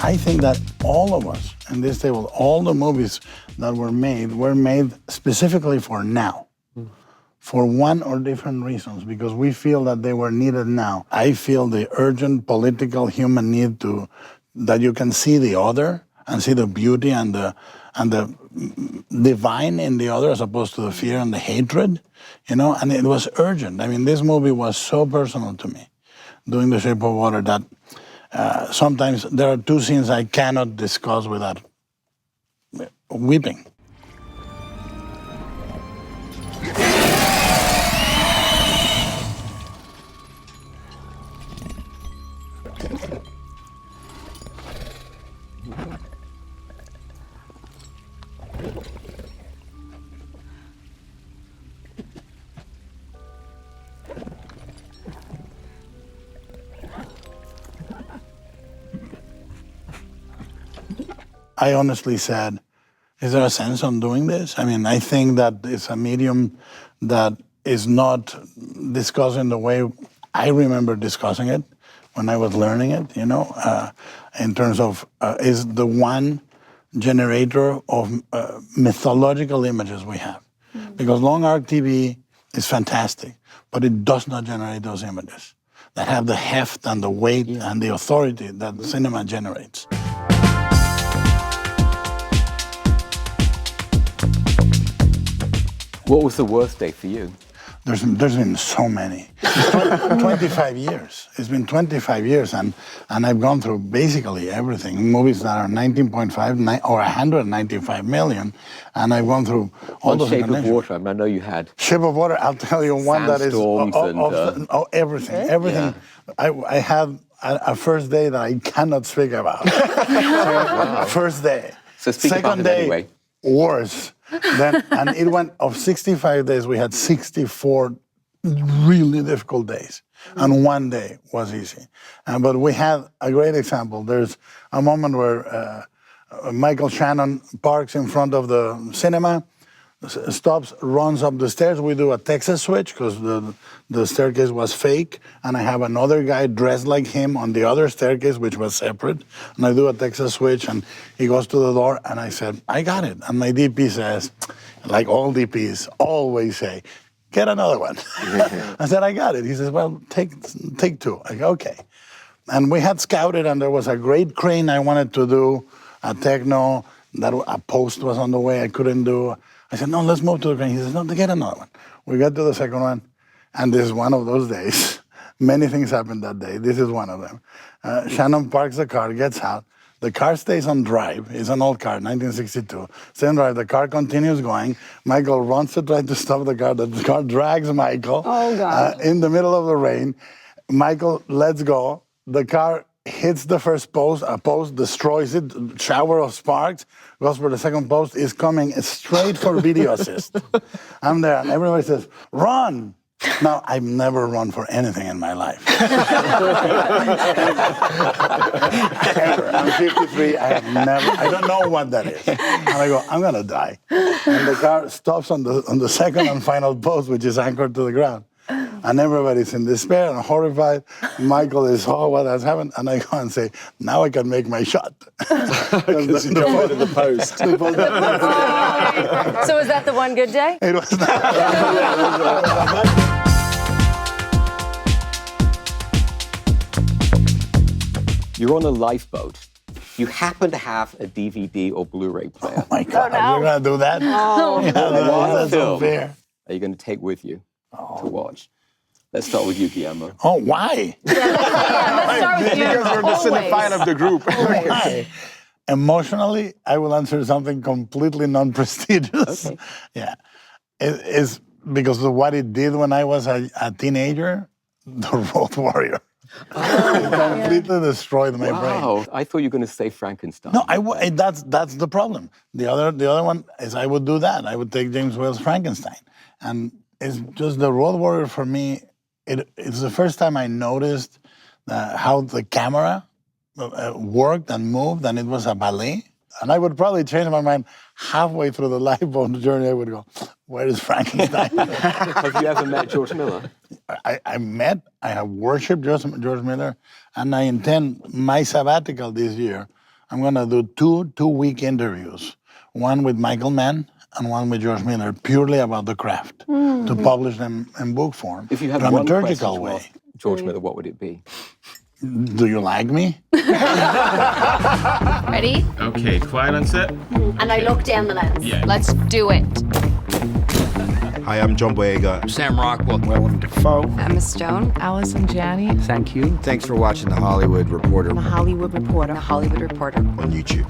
I think that all of us in this table, all the movies that were made specifically for now. For one or different reasons, because we feel that they were needed now. I feel the urgent political human need that you can see the other and see the beauty and the divine in the other as opposed to the fear and the hatred, and it was urgent. I mean, this movie was so personal to me, doing The Shape of Water, that sometimes there are two scenes I cannot discuss without weeping. I honestly said, is there a sense on doing this? I mean, I think that it's a medium that is not discussed in the way I remember discussing it when I was learning it, in terms of is the one generator of mythological images we have. Mm-hmm. Because long arc TV is fantastic, but it does not generate those images that have the heft and the weight and the authority that cinema generates. What was the worst day for you? There's been so many. 25 years. It's been 25 years, and I've gone through basically everything. Movies that are 19.5 or 195 million, and I've gone through all those. Shape of Water, I know you had. Shape of Water, I'll tell you one that is everything. Everything. Yeah. I had a first day that I cannot speak about. Wow. First day. So speak Second about it day, anyway. Worse. And it went, of 65 days, we had 64 really difficult days. And one day was easy. But we had a great example. There's a moment where Michael Shannon parks in front of the cinema, stops, runs up the stairs. We do a Texas switch because the staircase was fake, and I have another guy dressed like him on the other staircase, which was separate, and I do a Texas switch, and he goes to the door, and I said, I got it. And my DP says, like all DPs always say, get another one. I said, I got it. He says, well, take two. I go, okay. And we had scouted, and there was a great crane I wanted to do, a techno, that a post was on the way I couldn't do. I said, no, let's move to the crane. He says, no, get another one. We got to the second one, and this is one of those days. Many things happened that day. This is one of them. Shannon parks the car, gets out. The car stays on drive. It's an old car, 1962. Stays on drive. The car continues going. Michael runs to try to stop the car. The car drags Michael in the middle of the rain. Michael lets go. The car hits the first post, a post destroys it, shower of sparks, goes for the second post, is coming straight for video assist. I'm there, and everybody says, run! Now, I've never run for anything in my life. Ever. I'm 53, I don't know what that is. And I go, I'm gonna die. And the car stops on the second and final post, which is anchored to the ground. And everybody's in despair and horrified. Michael is, what has happened? And I go and say, now I can make my shot. Because you got rid of the post. So was that the one good day? It was not. You're on a lifeboat. You happen to have a DVD or Blu-ray player. Oh my God, you're going to do that? Oh. Yeah, that's unfair. Are you going to take with you to watch? Let's start with you, Guillermo. Oh, why? Let's start with you. Because we're the cinephile of the group. Why? Emotionally, I will answer something completely non-prestigious. Okay. Yeah. It is because of what it did when I was a teenager, The Road Warrior. It completely destroyed my brain. I thought you were going to say Frankenstein. No, that's the problem. The other one is I would do that. I would take James Whale's Frankenstein. And it's just The Road Warrior for me, it's the first time I noticed how the camera worked and moved, and it was a ballet. And I would probably change my mind halfway through the lifeboat journey. I would go, where is Frankenstein? Have you ever met George Miller? I have worshipped George Miller, and I intend my sabbatical this year. I'm going to do two-week interviews, one with Michael Mann and one with George Miller, purely about the craft, to publish them in book form. If you had one question dramaturgical to way. ask George Miller, what would it be? Do you like me? Ready? Okay, quiet on set. And I look down the lens. Yeah. Let's do it. Hi, I'm John Boyega. Sam Rockwell. Willem Dafoe. Emma Stone. Allison Janney. Thank you. Thanks for watching The Hollywood Reporter The Hollywood Reporter. The Hollywood Reporter. On YouTube.